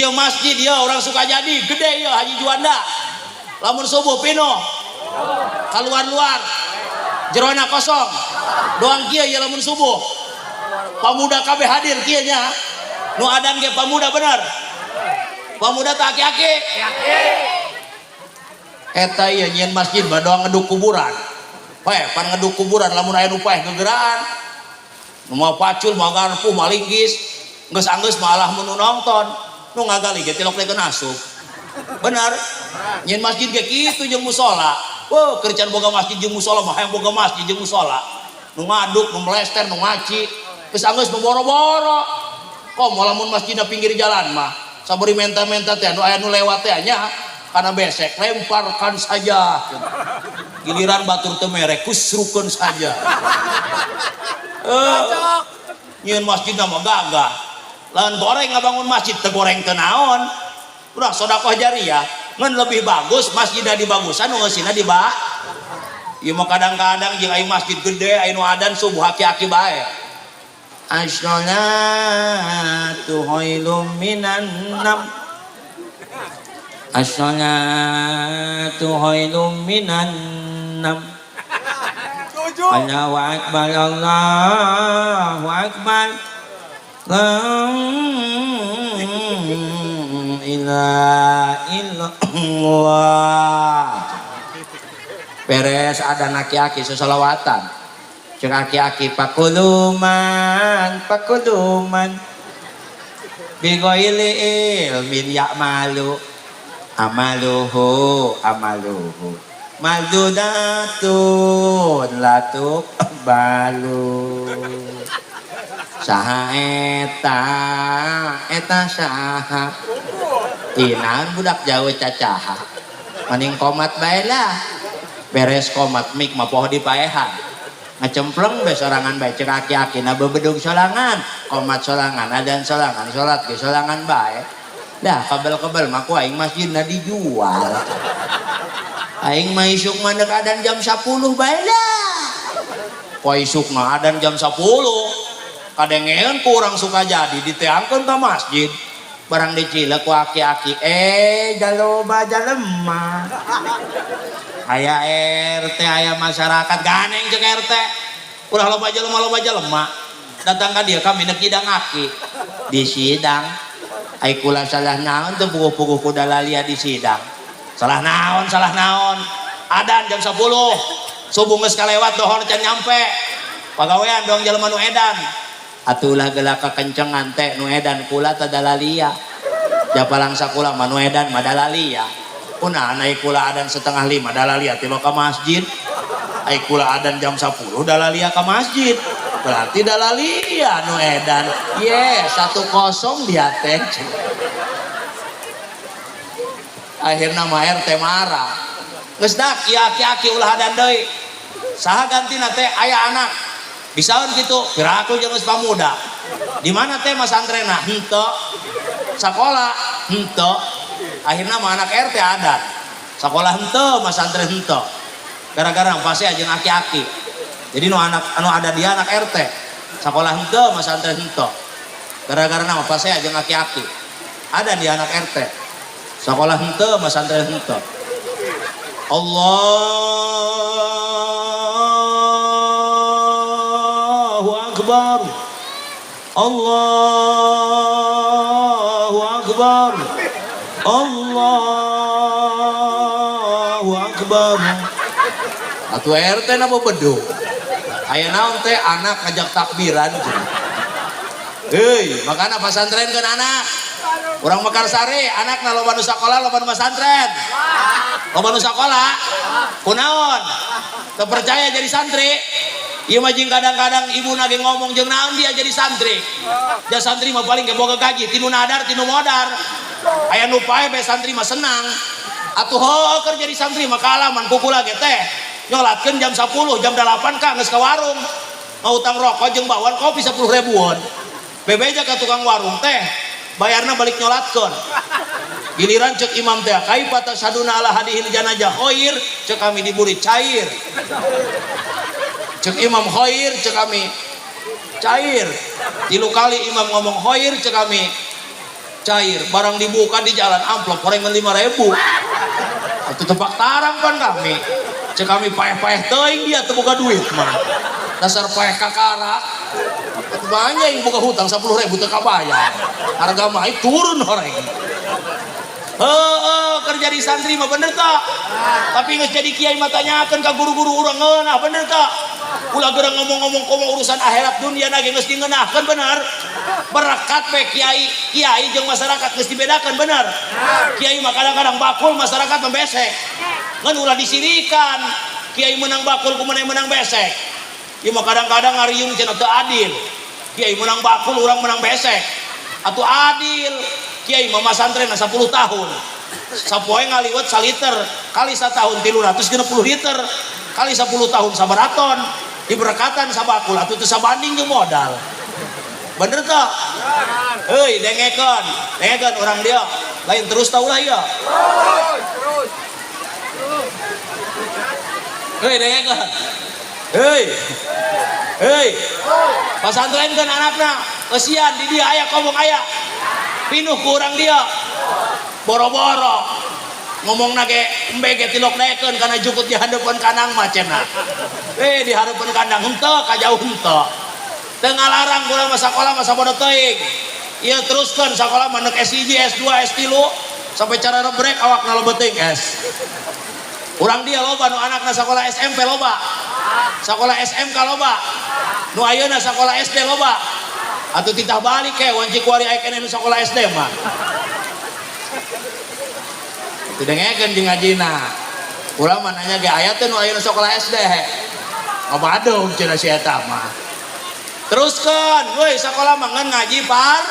ieu masjid ieu orang Sukajadi gede ieu Haji Juanda lamun subuh pinoh kaluar-luar jerona kosong doang kieu ieu lamun subuh pamuda kabeh hadir kieu nya nu adan ge pamuda bener pamuda teh aki-aki eta ieu nyieun masjid mah doang ngeduk kuburan pan ngeduk kuburan lamun aya nu paeh gegeraan nu mau pacul mau garpu mau linggis geus malah mun nonton nu ngagali ge tilok lekeun asup bener nyieun masjid ge kitu jeung musola weuh keur can boga masjid jeung musola mah hayang boga masjid jeung musola nu ngaduk nu melester nu ngaci geus nu boro-boro komo lamun masjidna pinggir jalan mah sabari menta-menta teh anu aya nu lewat teh nya karena besek lemparkan saja giliran batur teu mere kusrukeun saja nyieun masjidna mah gagah lain goreng ngabangun masjid teu goreng teu naon urang sedekah jariyah ngan lebih bagus masjidna dibagusan nu ngeusina diba ieu mah kadang-kadang jeung aya masjid gede aya nu adan subuh aki-aki bae as-shalatu khairun minan nam as-shalatu khairun minan nam Allahu Akbar, Allahu Akbar. La ilaha illallah. Beres ada aki-aki sesolawatan. Cek aki-aki pakuluman bigoili ilmin ya'malu amaluhu maldudatun latuk balu saha eta saha inan budak Jawa cacaha maning komat bae lah beres komat mik mah poho dipaehan ngacempleng be sorangan bae cek aki-aki na bebedung solangan komat solangan adan solangan salat ge solangan bae dah kabel-kabel mah ku aing masjidna dijual aing mah isuk mandek adan jam 10 bae lah poe isuk mah adan jam 10 kadengeun ku urang suka jadi diteangkeun ka masjid barang dicilek ku aki-aki jaloba jalema aya RT aya masyarakat ganeng cek RT ulah loba jalema datang ka dieu kami neuk hidang aki di sidang ai kula salah naon teu puguh-puguh ku dalalia di sidang salah naon adan jam 10 subuh geus kalewat dohor can nyampe pagawean dong jalema nu edan atulah geula kakencengan teh nu edan kula teh dalalia japalang sakula mah nu edan mah dalalia punah naik kula adan 4:30 dalalia ti ka masjid ai kula adan jam 10 dalalia ka masjid berarti dalalia nu edan 1-0 dia teh akhirna mah RT marah geus dak ieu aki-aki ulah adan deui saha gantina teh aya anak bisaun kitu piraku jeung geus pamuda di mana teh mas santrena henteu sakola henteu akhirna mah anak RT adat sakola henteu mas santren henteu gara-gara pase jeung aki-aki jadi nu ada dia anak RT sakola henteu mas santren henteu gara-gara mah pase jeung aki-aki ada dia anak RT sakola henteu mas santren henteu Allahu Akbar Allahu Akbar Allahu Akbar atuh RT na bedung aya naon teh anak ngajak takbiran heuy makana pasantrenkeun anak urang Mekarsari anak na loba nu sakola loba nu pesantren loba nu sakola kunaon teu percaya jadi santri ieu mah jeung kadang-kadang ibuna ge ngomong jeung naon dia jadi santri ja santri mah paling ge boga gaji tinu nadar tinu modar aya nu pae be santri mah senang atuh heuh keur jadi santri mah kaalaman kukula ge teh nyolatkeun jam 10 jam 8 ka geus ka warung ngautang rokok jeung bawaan kopi 10 ribuan bebeja ka tukang warung teh bayarna balik nyolatkeun giliran cek imam teh kaifata saduna ala hadihil janajah khair cek kami diburi cair cek imam khair cek kami cair 3 kali imam ngomong khair cek kami cair barang dibuka di jalan amplop gorengan 5.000 atau tebak tarang kan kami cek kami paeh-paeh teuing dia teu boga duit mah dasar paeh kakara banyak yang buka hutang 10.000 teu kabayar harga mah turun horeng kerja di santri mah bener tak tapi geus jadi kiai mah tanyakeun ka guru-guru urang ngeunah bener tak ulah geura ngomong-ngomong komo urusan akhirat dunia na ge geus dingeunahkeun bener berkat pe kiai jeung masyarakat geus dibedakan bener kiai mah kadang-kadang bakul masyarakat membesek ngan ulah disirikan kiai menang bakul kumaha menang besek ieu mah kadang-kadang ngariung cenah teu adil kiai menang bakul urang menang besek atuh adil kiai mah masantren 10 tahun sapoe ngaliwat 1 liter kali satahun 360 liter kali 10 tahun sabaraton diberkatan sabakul atuh teu sabanding jeung modal bener teh heuy dengekeun urang dia lain terus tah ulah ieu terus heuy dengekeun heuy pasantrenkeun anakna kesian di dia aya ngomong aya pinuh ku urang dia boro-boro ngomong nage embege tilok daekeun karena jukut di hadapan kanang mah cenah di hadapan kandang henteu kajauh henteu teu ngalarang urang mah sakola mah sabodo teuing ieu teruskeun sakola mah neuk S1 S2 S3 sampai cara rebrek awakna leubeting S urang dia loba nu anakna sakola SMP loba sakola SMK loba nu ayeuna sakola SD loba atuh titah balik ke wanci kuari aya keneh nu sakola SD mah teu dengekeun jeung ngajina urang mah nanya ge aya teh nu ayeuna sakola SD ngabadong cenah si eta mah teruskeun weuy sakola mah ngan ngaji par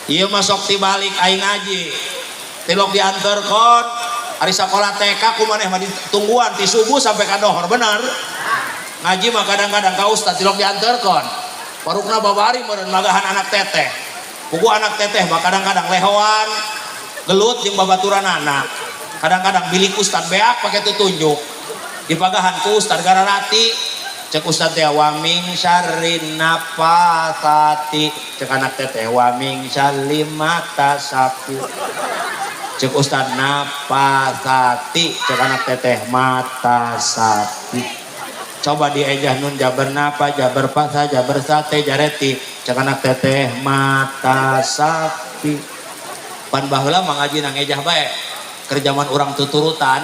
ieu mah sok tibalik aing ngaji tilok dianterkeun ari sakola TK kumaneh mah ditungguan ti subuh sampai ka dohor bener ngaji mah kadang-kadang ka ustad tilok dianterkeun parukna babari meureun magahan anak teteh pugu anak teteh mah kadang-kadang lehoan gelut jeung babaturanana kadang-kadang bilik ustad beak pake tutunjuk dipagahan ku ustad gararati cek ustad teh wa min syarrin nafasati cek anak teteh wa min syarri mata sapi cek ustad nafasati cek anak teteh mata sapi coba diejah nun jabar napa jabar pasa jabar sate jareti cek anak teteh mata sapi pan baheula mah ngaji nang ejah bae kerjaman urang tuturutan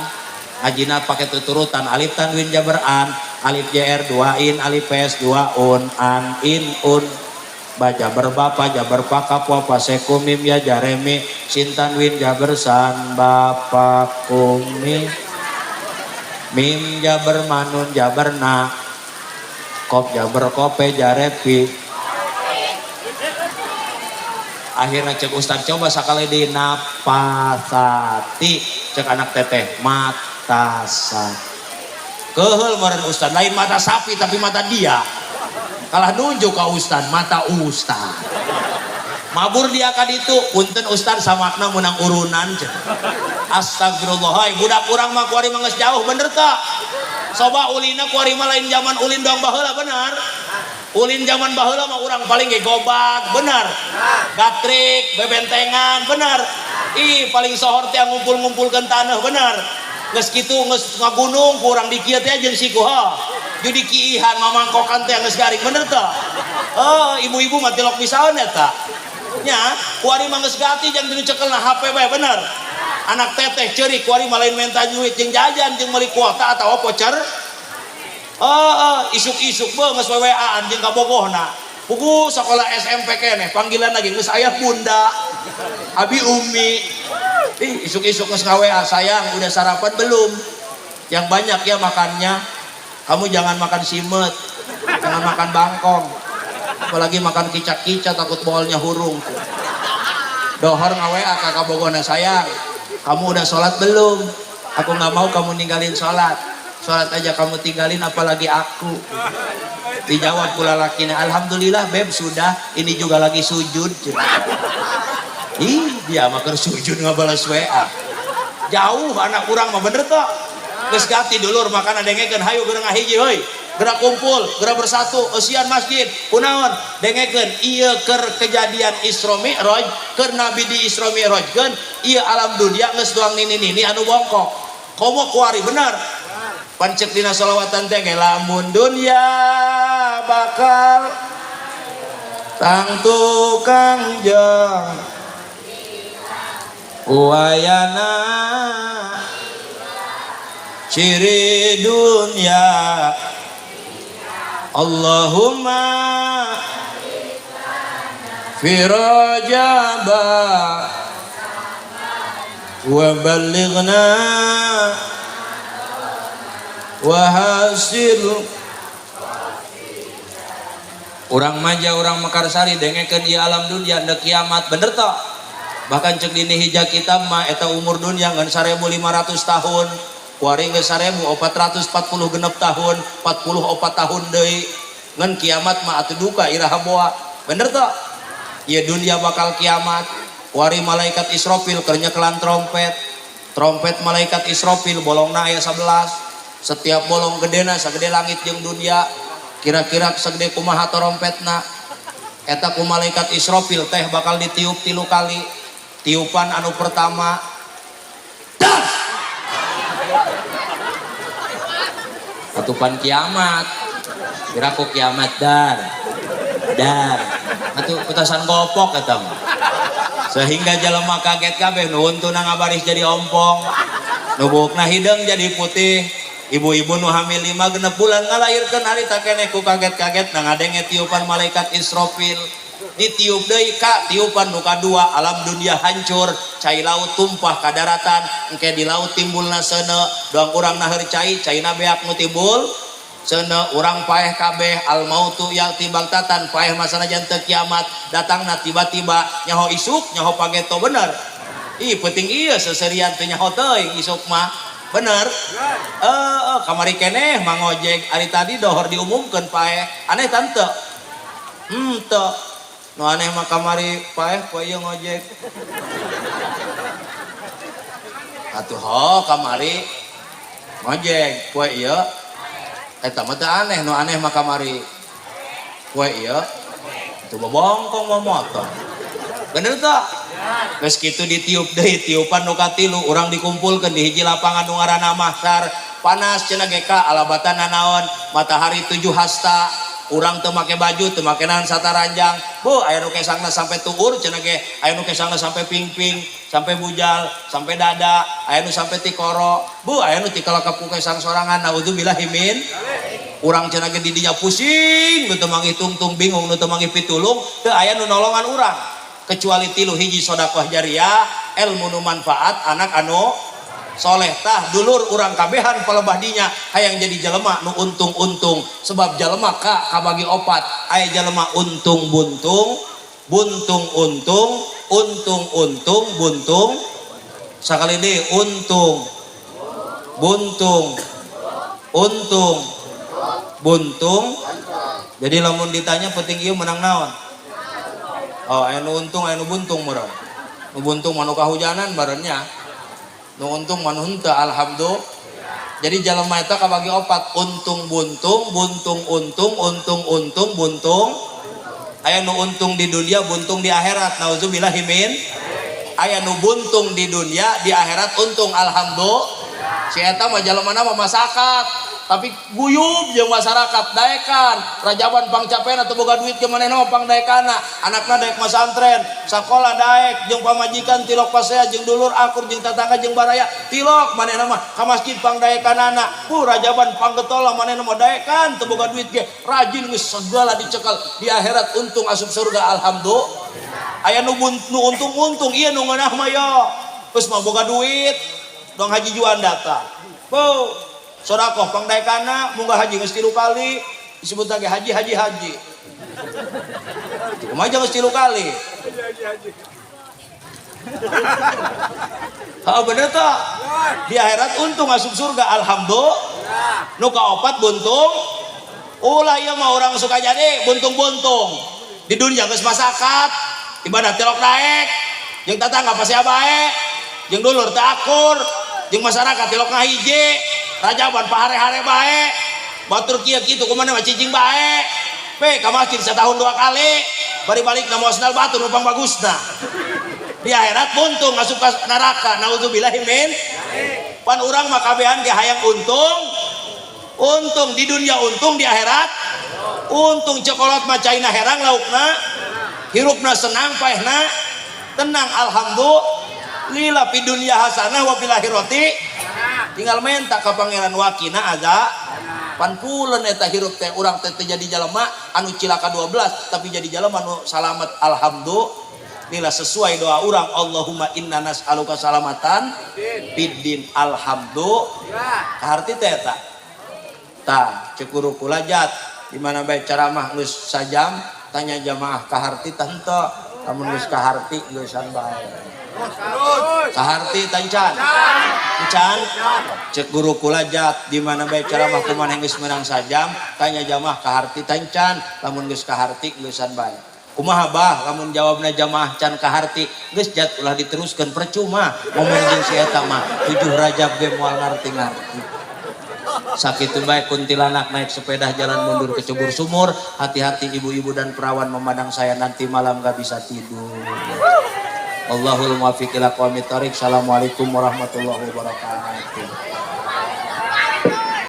ngajina pake tuturutan alif tanwin jabar an alif jr 2 in alif ps 2 un an in un baca berbapa jabar paka puapa sekumim ya jaremi sin tanwin jabar san bapa kumi mim jabar manun jabar na kop jabar kope jarepi akhirnya cek ustad coba sakali di napasati cek anak teteh mata sapi keheul meureun ustad lain mata sapi tapi mata dia kalah nunjuk ka ustad mata ustad mabur dia ka ditu punten ustad samakna menang urunan astagfirullah budak urang mah kuari mah geus jauh bener teh coba ulina kuari mah lain zaman ulin doang baheula bener ulin zaman baheula mah urang paling ge gobag bener gatrik bebentengan bener paling sohor teh ngumpul-ngumpulkeun taneuh bener geus kitu geus ngagunung kurang di kieu teh jeung sikuha jadi kiihan mamangkokan teh geus garing bener teh ibu-ibu mah tilok pisaeun eta nya kuari mah geus gati jeung dinu cekelna HP bae bener anak teteh ceurik kuari mah lain menta duit jeung jajan jeung meuli kuota atawa voucher isuk-isuk beung geus weweaan jeung kabogohna pugu sakola SMP keneh panggilan lagi geus aya bunda abi umi isuk-isuk geus ngawa sayang udah sarapan belum yang banyak ya makannya kamu jangan makan simet jangan makan bangkong apalagi makan kicak-kicak takut bolnya hurung dohor ngawa kakak bogona sayang kamu udah sholat belum aku nggak mau kamu ninggalin sholat aja kamu tinggalin apalagi aku dijawab pula lakinya alhamdulillah beb sudah ini juga lagi sujud dia makan sujud ngabalas WA jauh anak kurang mah bener toh geus gati dulur makan dengekeun hayu geurang ngahiji heuy gerak kumpul gerak bersatu eusian masjid kunaon dengekeun ieu keur kejadian Isra Mi'raj keur nabi di Isra Mi'rajkeun ieu alam dunia geus doang nini-nini anu bongkok komo kuari bener pancek dina sholawatan teh ge lamun dunya bakal tang tukang jeung wayana ciri dunia Allahumma firajaba wa balighna wa hasil urang manja urang Mekarsari dengekeun ieu alam dunia da kiamat bener toh bahkan cek dini hijab kitab mah eta umur dunia ngan 1500 tahun kuari geus 1440 genep tahun 44 tahun deui ngan kiamat mah atuh duka iraha boa bener toh ieu dunia bakal kiamat kuari malaikat Israfil keur nyekelan trompet malaikat Israfil bolongna aya 11 setiap bolong gedena sagede langit jeung dunia kira-kira sagede kumaha trompetna eta ku malaikat Israfil teh bakal ditiup 3 kali tiupan anu pertama das ketupan kiamat kiraku kiamat dar atuh petasan gopok kata mah sehingga jelema kaget kabeh nu untuna ngabaris jadi ompong nu buukna hidung jadi putih ibu-ibu nu hamil 5 genep bulan ngalairkeun harita keneh ku kaget-kaget na ngadenge tiupan malaikat Israfil ditiup deui ka tiupan nu kadua alam dunia hancur cai laut tumpah ka daratan engke di laut timbulna seuneu doang urang naheur caina beak nu timbul seuneu urang paeh kabeh al mautu ya'ti baghtatan paeh masana janten kiamat datangna tiba-tiba nyaho isuk nyaho pageto bener ih penting ieu seserian teu nyaho teuing isuk mah bener kamari keneh Mang Ojek ari tadi dohor diumumkeun paeh aneh tante teu nu aneh mah kamari paeh poe ieu ngojek atuh ho kamari ngojek poe ieu eta mah teu aneh nu aneh mah kamari poe ieu teu bobongkong mah motor bener teu geus kitu ditiup deui tiupan nu katilu urang dikumpulkeun di hiji lapangan nu ngaranna Mahsyar panas cenah ge ka alabatanna naon matahari 7 hasta urang teu make baju teu make naon sataranjang bu aya nu kesangna sampai tuur cenah ge aya nu kesangna sampai pingping sampai bujal sampai dada aya nu sampai ti koro bu aya nu ti kalakep ku kesang sorangan naudzubillahi min urang cenah ge di dinya pusing nu teu mangih tungtung bingung nu teu mangih pitulung teu aya nu nolongan urang kecuali tilu hiji sedekah jariah ilmu nu manfaat anak anu soleh tah dulur urang kabehan palebah dinya hayang jadi jelema nu untung-untung sebab jelema kabagi opat aya jelema untung buntung buntung sakali deui untung buntung jadi lamun ditanya penting ieu menang naon oh aya nu untung aya nu buntung meureun nu buntung mah nu kahujanan bareunnya nu untung mah nu henteu alhamdulillah jadi jalema eta kabagi opat untung buntung aya nu untung di dunia buntung di akhirat nauzubillahi min aya nu buntung di dunia di akhirat untung alhamdulillah si eta mah jalemana mah masyarakat tapi guyub jeung masyarakat daekan rajaban pangcapena teu boga duit ke manehna mah pangdaekana anakna daek masantren sakola daek jeung pamajikan tilok pasea jeung dulur akur jeung tatangga jeung baraya tilok manehna mah ka masjid pangdaekanana rajaban panggetola manehna mah daekan teu boga duit ge rajin geus segala dicekel di akhirat untung asup surga alhamdulillah aya nu untung ieu nu ngeunah mah yo geus mah boga duit dong haji juanda tah bu sodakoh pangdaekana munggah haji geus 3 kali disebut lagi haji kumaha aja geus 3 kali bener tuh di akhirat untung asup surga alhamdulillah nu kaopat buntung ulah ieu mah urang suka jadi buntung di dunia geus masakat ibadah tilok daek jeung tatangga pasea bae jeung dulur teu akur jeung masyarakat tilok ngahiji rajaban pahare-hare bae batur kieu kitu kumaha mah cicing bae pe ka masjid setahun 2 kali bari balik na moasnal batur numpang bagusna di akhirat buntung asup ka neraka naudzubillahi min pan urang mah kabehan ge hayang untung di dunia untung di akhirat untung cokolot mah caina herang laukna hirupna senang paehna tenang alhamdulillah fi dunya hasanah wa fil akhirati tinggal minta ke pangeran wakina aja panpulen eta hirup teh urang teh jadi jalema anu cilaka 12 tapi jadi jalema anu salamet alhamdulillah sesuai doa urang Allahumma inna nas'aluka salamatan fiddin alhamdulillah kaharti teh eta tah cekuru kulajat di mana bae ceramah geus sajam tanya jamaah kaharti tah henteu lamun geus kaharti geusan bae kaharti tancan cek guru kulajat di mana bae ceramah kumaha geus menang sajam tanya jamaah kaharti tancan lamun geus kaharti geusan bae kumaha bah lamun jawabna jamaah can kaharti geus jat ulah diteruskeun percuma ngomong jeung si eta mah 7 Rajab ge moal ngarti-ngarti sakitu bae kuntilanak naik sepeda jalan mundur ke cebur sumur hati-hati ibu-ibu dan perawan memandang saya nanti malam gak bisa tidur. Allahul muwaffiq ila aqwamit thoriq. Assalamualaikum warahmatullahi wabarakatuh.